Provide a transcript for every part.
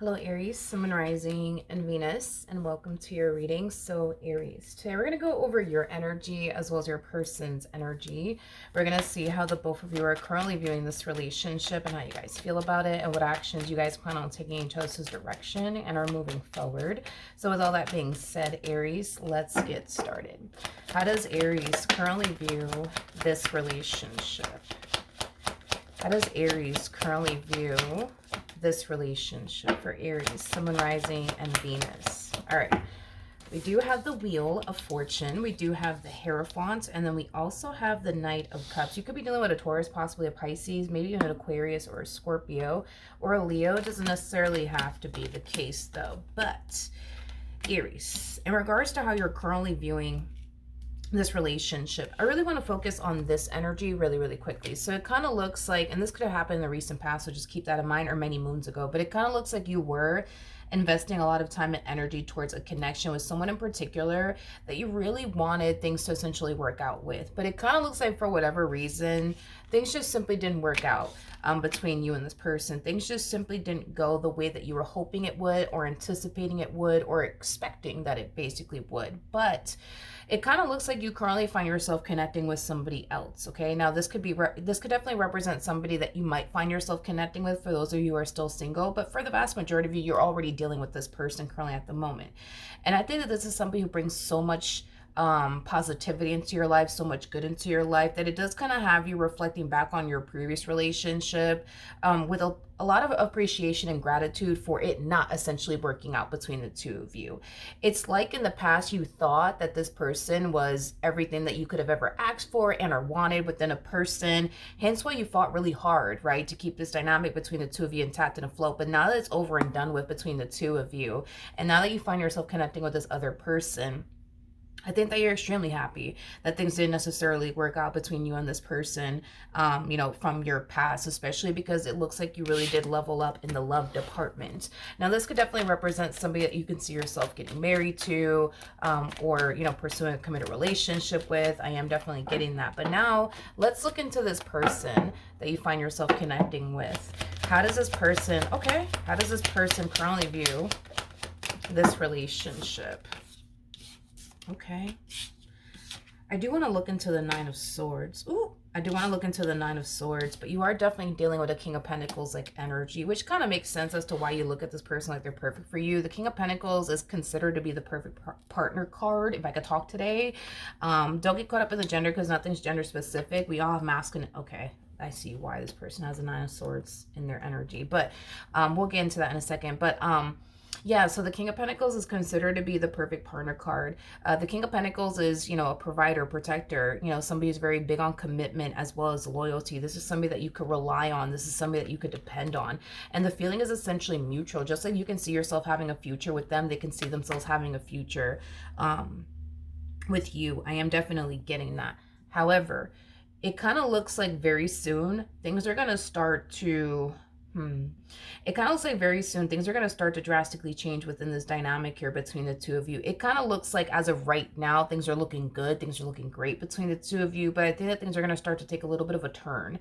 Hello Aries, Sun, Moon, Rising, and Venus, and welcome to your reading. So Aries, today we're going to go over your energy as well as your person's energy. We're going to see how the both of you are currently viewing this relationship and how you guys feel about it and what actions you guys plan on taking in each other's direction and are moving forward. So with all that being said, Aries, let's get started. How does Aries currently view this relationship? How does Aries currently view this relationship for Aries, Sun, Moon, Rising, and Venus? All right. We do have the Wheel of Fortune. We do have the Hierophant. And then we also have the Knight of Cups. You could be dealing with a Taurus, possibly a Pisces, maybe even an Aquarius or a Scorpio or a Leo. It doesn't necessarily have to be the case, though. But Aries, in regards to how you're currently viewing this relationship, I really want to focus on this energy really quickly. So it kind of looks like, and this could have happened in the recent past, so just keep that in mind, or many moons ago, but it kind of looks like you were investing a lot of time and energy towards a connection with someone in particular that you really wanted things to essentially work out with. But it kind of looks like for whatever reason, things just simply didn't work out between you and this person. Things just simply didn't go the way that you were hoping it would, or anticipating it would, or expecting that it basically would. But it kind of looks like you currently find yourself connecting with somebody else. Okay, now this could definitely represent somebody that you might find yourself connecting with for those of you who are still single, but for the vast majority of you, you're already dealing with this person currently at the moment. And I think that this is somebody who brings so much positivity into your life, so much good into your life, that it does kind of have you reflecting back on your previous relationship with a lot of appreciation and gratitude for it not essentially working out between the two of you. It's like in the past you thought that this person was everything that you could have ever asked for and or wanted within a person, hence why you fought really hard, right, to keep this dynamic between the two of you intact and afloat. But now that it's over and done with between the two of you, and now that you find yourself connecting with this other person, I think that you're extremely happy that things didn't necessarily work out between you and this person, from your past, especially because it looks like you really did level up in the love department. Now, this could definitely represent somebody that you can see yourself getting married to, or, pursuing a committed relationship with. I am definitely getting that. But now let's look into this person that you find yourself connecting with. How does this person currently view this relationship? Okay. I do want to look into the Nine of Swords. Ooh, I do want to look into the Nine of Swords, but you are definitely dealing with a King of Pentacles like energy, which kind of makes sense as to why you look at this person like they're perfect for you. The King of Pentacles is considered to be the perfect partner card, if I could talk today. Don't get caught up in the gender because nothing's gender specific. We all have masculine. Okay, I see why this person has a Nine of Swords in their energy, but we'll get into that in a second. But yeah, so the King of Pentacles is considered to be the perfect partner card. The King of Pentacles is, a provider, protector, somebody who's very big on commitment as well as loyalty. This is somebody that you could rely on. This is somebody that you could depend on. And the feeling is essentially mutual. Just like you can see yourself having a future with them, they can see themselves having a future with you. I am definitely getting that. However, it kind of looks like very soon things are going to start to... It kind of looks like very soon things are going to start to drastically change within this dynamic here between the two of you. It kind of looks like as of right now, things are looking good. Things are looking great between the two of you. But I think that things are going to start to take a little bit of a turn.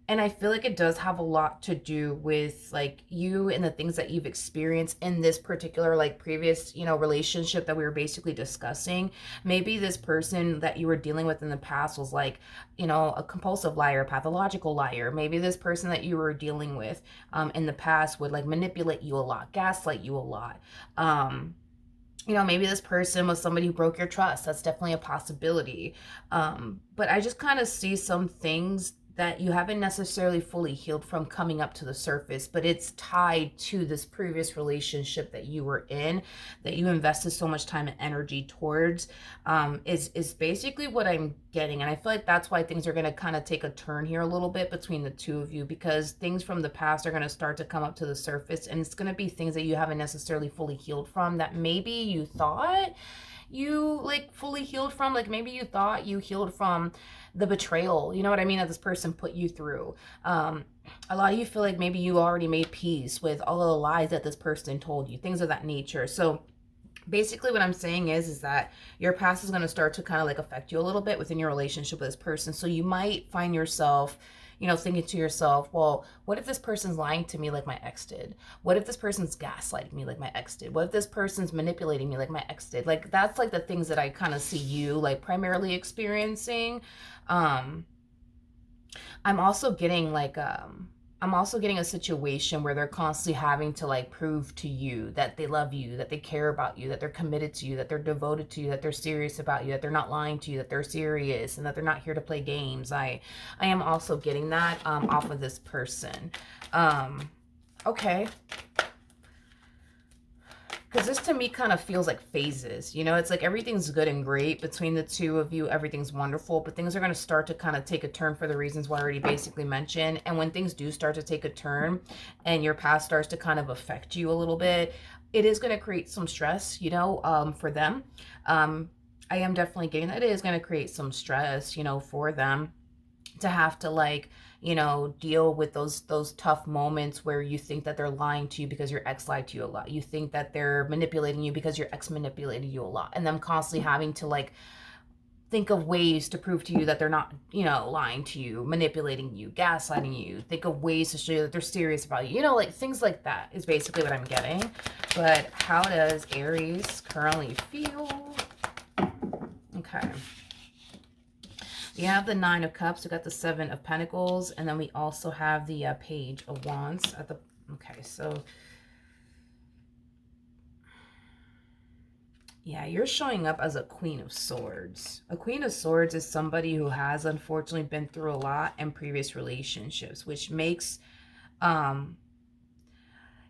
And I feel like it does have a lot to do with like you and the things that you've experienced in this particular like previous, relationship that we were basically discussing. Maybe this person that you were dealing with in the past was like, a compulsive liar, pathological liar. Maybe this person that you were dealing with in the past would like manipulate you a lot, gaslight you a lot. Maybe this person was somebody who broke your trust. That's definitely a possibility. But I just kind of see some things that you haven't necessarily fully healed from coming up to the surface, but it's tied to this previous relationship that you were in, that you invested so much time and energy towards, is basically what I'm getting. And I feel like that's why things are going to kind of take a turn here a little bit between the two of you, because things from the past are going to start to come up to the surface, and it's going to be things that you haven't necessarily fully healed from that maybe you thought you like fully healed from. Like maybe you thought you healed from the betrayal, you know what I mean, that this person put you through. A lot of you feel like maybe you already made peace with all of the lies that this person told you, things of that nature. So basically what I'm saying is that your past is going to start to kind of like affect you a little bit within your relationship with this person. So you might find yourself, thinking to yourself, well, what if this person's lying to me like my ex did? What if this person's gaslighting me like my ex did? What if this person's manipulating me like my ex did? Like, that's like the things that I kind of see you like primarily experiencing. um I'm also getting like I'm also getting a situation where they're constantly having to like prove to you that they love you, that they care about you, that they're committed to you, that they're devoted to you, that they're serious about you, that they're not lying to you, that they're serious, and that they're not here to play games. I am also getting that off of this person. Okay. Because this to me kind of feels like phases, it's like everything's good and great between the two of you. Everything's wonderful, but things are going to start to kind of take a turn for the reasons why I already basically mentioned. And when things do start to take a turn and your past starts to kind of affect you a little bit, it is going to create some stress, for them. I am definitely getting that it is going to create some stress, for them to have to like deal with those tough moments where you think that they're lying to you because your ex lied to you a lot. You think that they're manipulating you because your ex manipulated you a lot, and them constantly having to like think of ways to prove to you that they're not, lying to you, manipulating you, gaslighting you. Think of ways to show you that they're serious about you. Like things like that is basically what I'm getting. But how does Aries currently feel? Okay. We have the Nine of Cups, we got the Seven of Pentacles, and then we also have the Page of Wands at the, okay, so, yeah, you're showing up as a Queen of Swords. A Queen of Swords is somebody who has unfortunately been through a lot in previous relationships, which makes,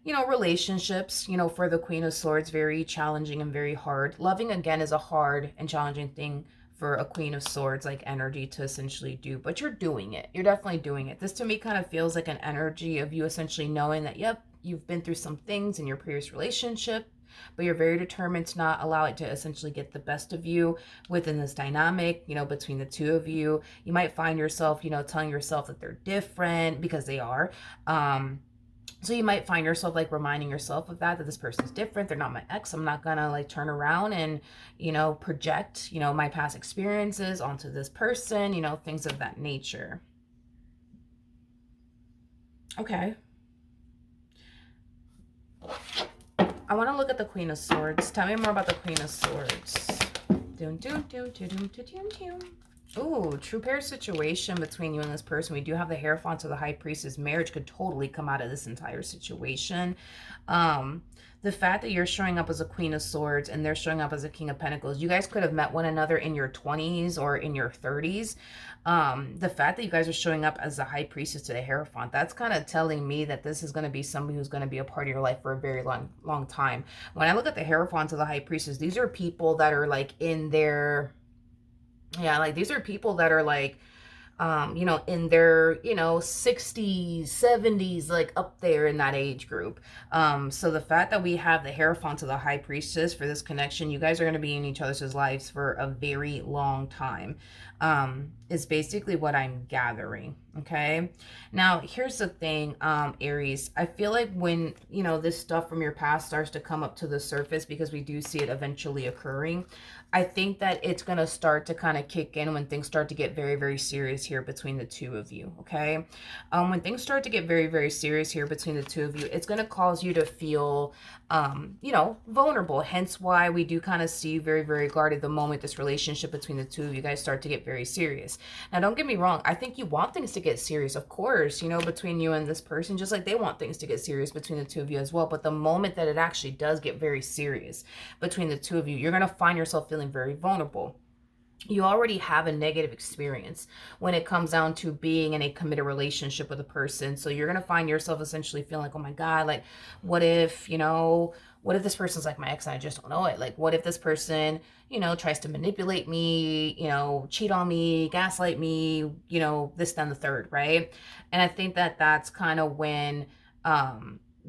relationships, for the Queen of Swords very challenging and very hard. Loving again is a hard and challenging thing for a Queen of Swords like energy to essentially do, but you're doing it. You're definitely doing it. This to me kind of feels like an energy of you essentially knowing that, yep, you've been through some things in your previous relationship, but you're very determined to not allow it to essentially get the best of you within this dynamic, between the two of you. You might find yourself, telling yourself that they're different because they are. So you might find yourself like reminding yourself of that this person's different. They're not my ex. I'm not gonna like turn around and, project, my past experiences onto this person, things of that nature. Okay. I want to look at the Queen of Swords. Tell me more about the Queen of Swords. Ooh, true pair situation between you and this person. We do have the Hierophant of the High Priestess. Marriage could totally come out of this entire situation. The fact that you're showing up as a Queen of Swords and they're showing up as a King of Pentacles, you guys could have met one another in your 20s or in your 30s. The fact that you guys are showing up as the High Priestess to the Hierophant, that's kind of telling me that this is going to be somebody who's going to be a part of your life for a very long time. When I look at the Hierophant of the High Priestess, these are people that are like in their... Yeah, like these are people that are like, in their, 60s, 70s, like up there in that age group. So the fact that we have the Hierophant of the High Priestess for this connection, you guys are going to be in each other's lives for a very long time, is basically what I'm gathering. Okay. Now, here's the thing, Aries, I feel like when, this stuff from your past starts to come up to the surface, because we do see it eventually occurring, I think that it's going to start to kind of kick in when things start to get very, very serious here between the two of you, okay? When things start to get very, very serious here between the two of you, it's going to cause you to feel, vulnerable. Hence why we do kind of see you very, very guarded the moment this relationship between the two of you guys start to get very serious. Now, don't get me wrong. I think you want things to get serious, of course, between you and this person, just like they want things to get serious between the two of you as well. But the moment that it actually does get very serious between the two of you, you're going to find yourself feeling very vulnerable. You already have a negative experience when it comes down to being in a committed relationship with a person. So you're going to find yourself essentially feeling like, oh my God, like, what if this person's like my ex and I just don't know it? Like, what if this person, tries to manipulate me, cheat on me, gaslight me, this, then the third, right? And I think that that's kind of when,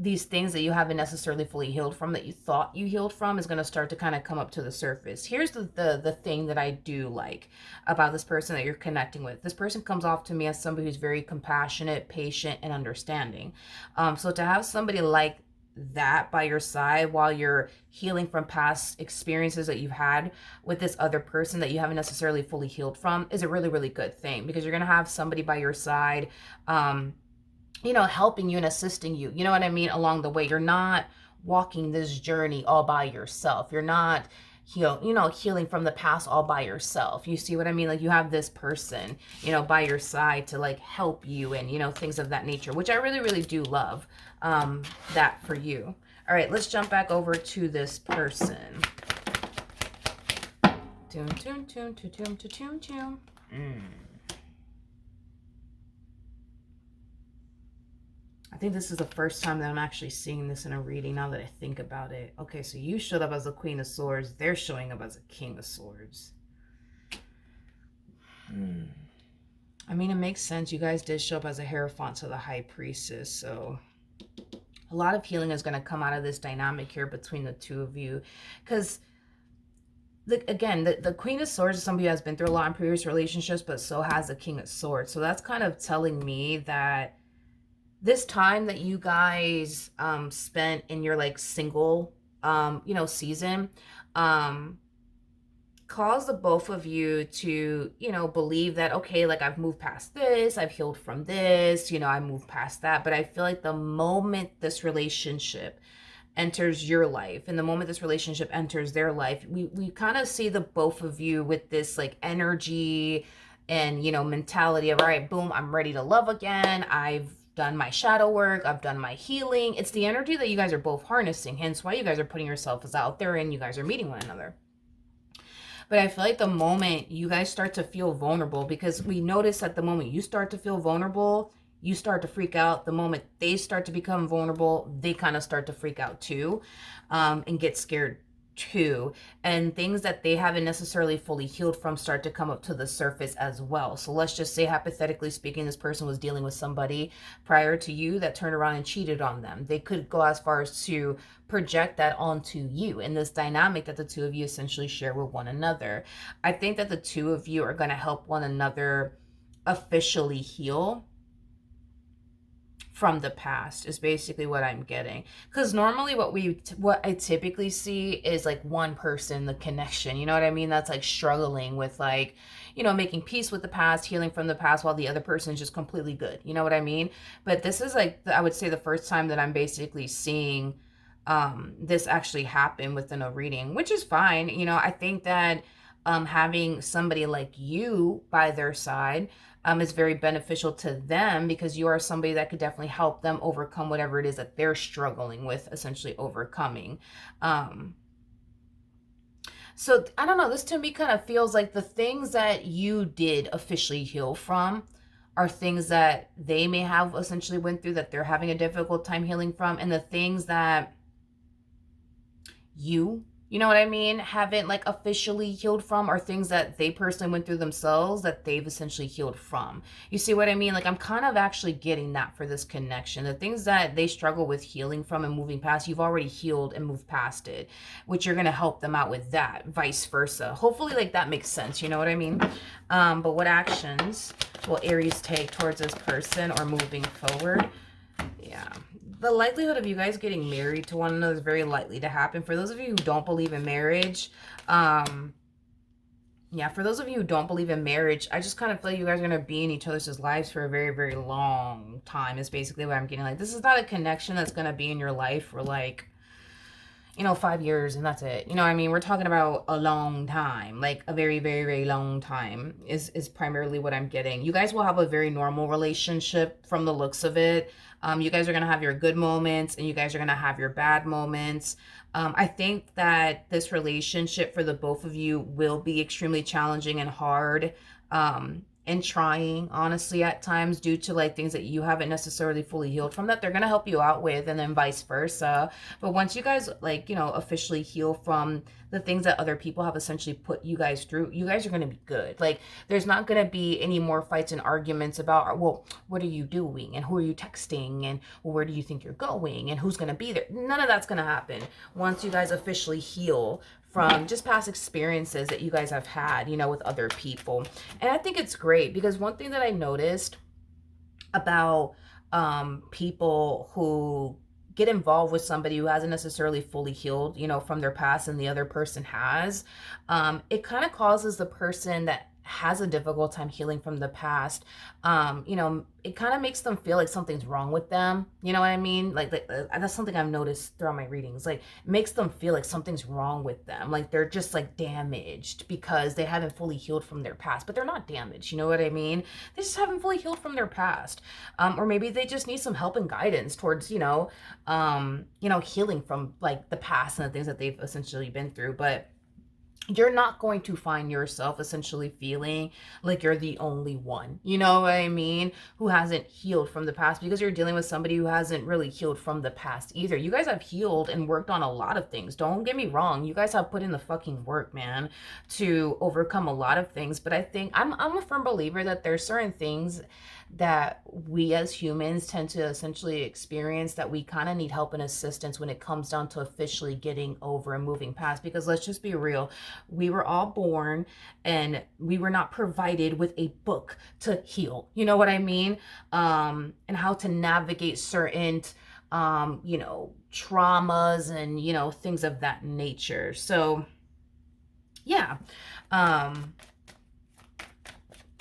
these things that you haven't necessarily fully healed from, that you thought you healed from, is going to start to kind of come up to the surface. Here's the thing that I do like about this person that you're connecting with. This person comes off to me as somebody who's very compassionate, patient, and understanding. So to have somebody like that by your side while you're healing from past experiences that you've had with this other person that you haven't necessarily fully healed from is a really, really good thing, because you're going to have somebody by your side, you know, helping you and assisting you, you know what I mean, along the way. You're not walking this journey all by yourself. You're not healing from the past all by yourself. You see what I mean? Like, you have this person, you know, by your side to like help you and, you know, things of that nature, which I really, really do love that for you. All right, let's jump back over to this person. Tune, tune, tune, tune, tune, tune, tune. I think this is the first time that I'm actually seeing this in a reading, now that I think about it. Okay, so you showed up as a Queen of Swords. They're showing up as a King of Swords. I mean, it makes sense. You guys did show up as a Hierophant to the High Priestess. So a lot of healing is going to come out of this dynamic here between the two of you. Because, again, the Queen of Swords is somebody who has been through a lot in previous relationships, but so has the King of Swords. So that's kind of telling me that this time that you guys spent in your like single you know, season, caused the both of you to, you know, believe that, okay, like, I've moved past this, I've healed from this, you know, I moved past that. But I feel like the moment this relationship enters your life and the moment this relationship enters their life, we kind of see the both of you with this like energy and, you know, mentality of, all right, boom, I'm ready to love again. I've done my shadow work. I've done my healing. It's the energy that you guys are both harnessing, hence why you guys are putting yourselves out there and you guys are meeting one another. But I feel like the moment you guys start to feel vulnerable, because we notice that the moment you start to feel vulnerable, you start to freak out. The moment they start to become vulnerable, they kind of start to freak out too, and get scared too. And things that they haven't necessarily fully healed from start to come up to the surface as well. So let's just say, hypothetically speaking, this person was dealing with somebody prior to you that turned around and cheated on them. They could go as far as to project that onto you in this dynamic that the two of you essentially share with one another. I think that the two of you are going to help one another officially heal from the past, is basically what I'm getting. Because normally what I typically see is like one person, the connection, you know what I mean, that's like struggling with, like, you know, making peace with the past, healing from the past, while the other person is just completely good, you know what I mean. But this is like, I would say, the first time that I'm basically seeing this actually happen within a reading, which is fine. You know, I think that having somebody like you by their side is very beneficial to them, because you are somebody that could definitely help them overcome whatever it is that they're struggling with, essentially overcoming. So I don't know, this to me kind of feels like the things that you did officially heal from are things that they may have essentially went through, that they're having a difficult time healing from, and the things that you know what I mean, haven't like officially healed from, are things that they personally went through themselves that they've essentially healed from. You see what I mean? Like, I'm kind of actually getting that for this connection. The things that they struggle with healing from and moving past, you've already healed and moved past it, which you're going to help them out with that, vice versa. Hopefully, like, that makes sense. You know what I mean? But what actions will Aries take towards this person or moving forward? Yeah. The likelihood of you guys getting married to one another is very likely to happen. For those of you who don't believe in marriage, yeah, for those of you who don't believe in marriage, I just kind of feel like you guys are going to be in each other's lives for a very, very long time, is basically what I'm getting. Like, this is not a connection that's going to be in your life for, like, you know, 5 years and that's it. You know what I mean? We're talking about a long time, like a very, very, very long time is primarily what I'm getting. You guys will have a very normal relationship from the looks of it. You guys are going to have your good moments and you guys are going to have your bad moments. I think that this relationship for the both of you will be extremely challenging and hard, and trying, honestly, at times, due to like things that you haven't necessarily fully healed from, that they're going to help you out with, and then vice versa. But once you guys, like, you know, officially heal from the things that other people have essentially put you guys through, you guys are going to be good. Like, there's not going to be any more fights and arguments about, well, what are you doing and who are you texting, and, well, where do you think you're going and who's going to be there. None of that's going to happen once you guys officially heal from just past experiences that you guys have had, you know, with other people. And I think it's great, because one thing that I noticed about people who get involved with somebody who hasn't necessarily fully healed, you know, from their past and the other person has, it kind of causes the person that has a difficult time healing from the past, you know, it kind of makes them feel like something's wrong with them. You know what I mean? Like that's something I've noticed throughout my readings. Like, it makes them feel like something's wrong with them. Like they're just like damaged because they haven't fully healed from their past, but they're not damaged. You know what I mean? They just haven't fully healed from their past. Or maybe they just need some help and guidance towards, you know, healing from like the past and the things that they've essentially been through. But you're not going to find yourself essentially feeling like you're the only one, you know what I mean, who hasn't healed from the past, because you're dealing with somebody who hasn't really healed from the past either. You guys have healed and worked on a lot of things. Don't get me wrong. You guys have put in the fucking work, man, to overcome a lot of things. But I think I'm a firm believer that there's certain things that we as humans tend to essentially experience that we kind of need help and assistance when it comes down to officially getting over and moving past. Because let's just be real, we were all born and we were not provided with a book to heal, you know what I mean, and how to navigate certain you know, traumas and, you know, things of that nature. So yeah,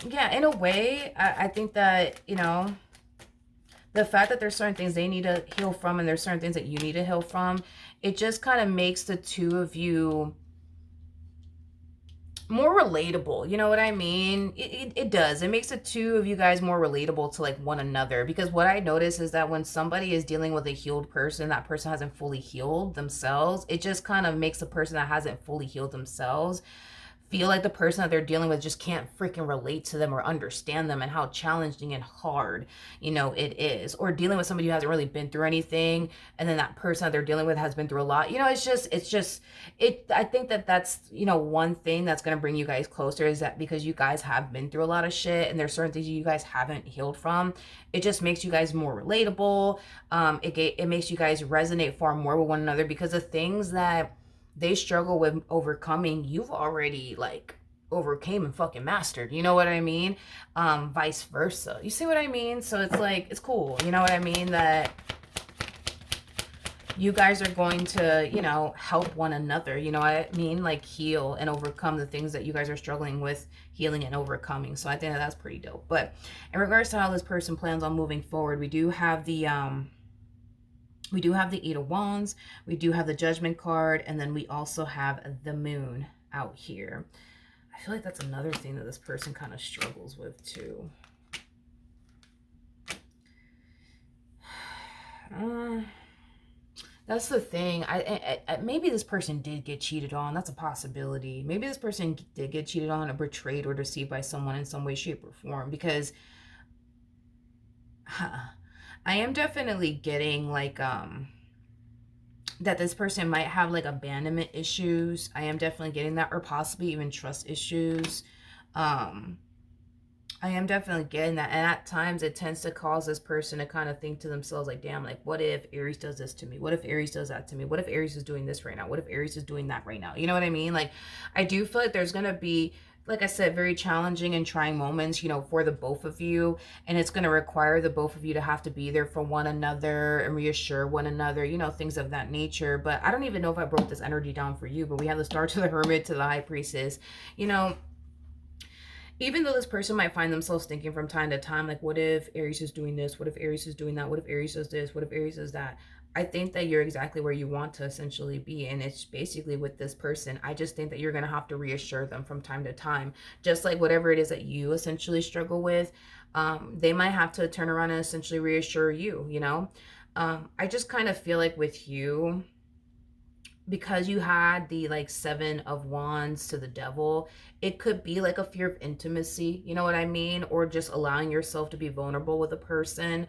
yeah, in a way, I think that, you know, the fact that there's certain things they need to heal from and there's certain things that you need to heal from, it just kind of makes the two of you more relatable. You know what I mean? It does. It makes the two of you guys more relatable to like one another. Because what I notice is that when somebody is dealing with a healed person, that person hasn't fully healed themselves. It just kind of makes the person that hasn't fully healed themselves feel like the person that they're dealing with just can't freaking relate to them or understand them and how challenging and hard, you know, it is. Or dealing with somebody who hasn't really been through anything, and then that person that they're dealing with has been through a lot. You know, it's just I think that that's, you know, one thing that's going to bring you guys closer, is that because you guys have been through a lot of shit and there's certain things you guys haven't healed from, it just makes you guys more relatable. It makes you guys resonate far more with one another, because the things that they struggle with overcoming, you've already like overcame and fucking mastered. You know what I mean? Vice versa. You see what I mean? So it's like, it's cool. You know what I mean? That you guys are going to, you know, help one another. You know what I mean? Like heal and overcome the things that you guys are struggling with healing and overcoming. So I think that that's pretty dope. But in regards to how this person plans on moving forward, we do have the Eight of Wands, we do have the Judgment card, and then we also have the Moon out here. I feel like that's another thing that this person kind of struggles with too. That's the thing. I maybe this person did get cheated on. That's a possibility. Maybe this person did get cheated on or betrayed or deceived by someone in some way, shape, or form, because I am definitely getting like that this person might have like abandonment issues. I am definitely getting that, or possibly even trust issues. I am definitely getting that. And at times it tends to cause this person to kind of think to themselves like, damn, like what if Aries does this to me? What if Aries does that to me? What if Aries is doing this right now? What if Aries is doing that right now? You know what I mean? Like, I do feel like there's going to be, like I said, very challenging and trying moments, you know, for the both of you. And it's going to require the both of you to have to be there for one another and reassure one another, you know, things of that nature. But I don't even know if I broke this energy down for you, but we have the Star to the Hermit to the High Priestess. You know, even though this person might find themselves thinking from time to time, like, what if Aries is doing this? What if Aries is doing that? What if Aries does this? What if Aries does that? I think that you're exactly where you want to essentially be. And it's basically with this person. I just think that you're going to have to reassure them from time to time. Just like whatever it is that you essentially struggle with, they might have to turn around and essentially reassure you, you know? I just kind of feel like with you, because you had the like Seven of Wands to the Devil, it could be like a fear of intimacy, you know what I mean? Or just allowing yourself to be vulnerable with a person.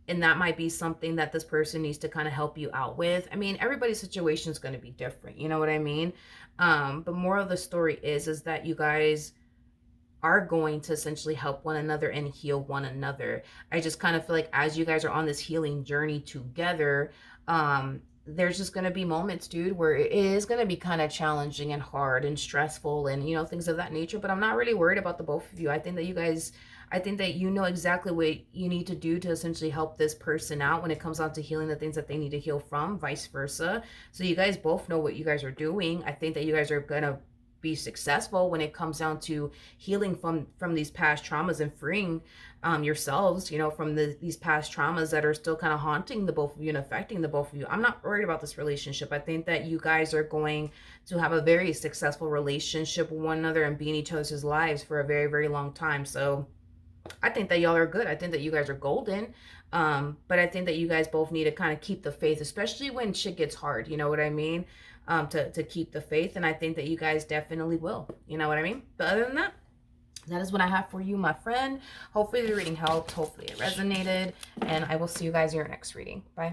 And that might be something that this person needs to kind of help you out with. I mean, everybody's situation is going to be different, you know what I mean? But more of the story is that you guys are going to essentially help one another and heal one another. I just kind of feel like as you guys are on this healing journey together, there's just going to be moments, dude, where it is going to be kind of challenging and hard and stressful and, you know, things of that nature. But I'm not really worried about the both of you. I think that you guys, I think that you know exactly what you need to do to essentially help this person out when it comes down to healing the things that they need to heal from, vice versa. So you guys both know what you guys are doing. I think that you guys are gonna be successful when it comes down to healing from these past traumas and freeing yourselves, you know, from these past traumas that are still kind of haunting the both of you and affecting the both of you. I'm not worried about this relationship. I think that you guys are going to have a very successful relationship with one another and be in each other's lives for a very, very long time. So I think that y'all are good. I think that you guys are golden. But I think that you guys both need to kind of keep the faith, especially when shit gets hard. You know what I mean? To keep the faith. And I think that you guys definitely will. You know what I mean? But other than that, that is what I have for you, my friend. Hopefully the reading helped. Hopefully it resonated. And I will see you guys in your next reading. Bye.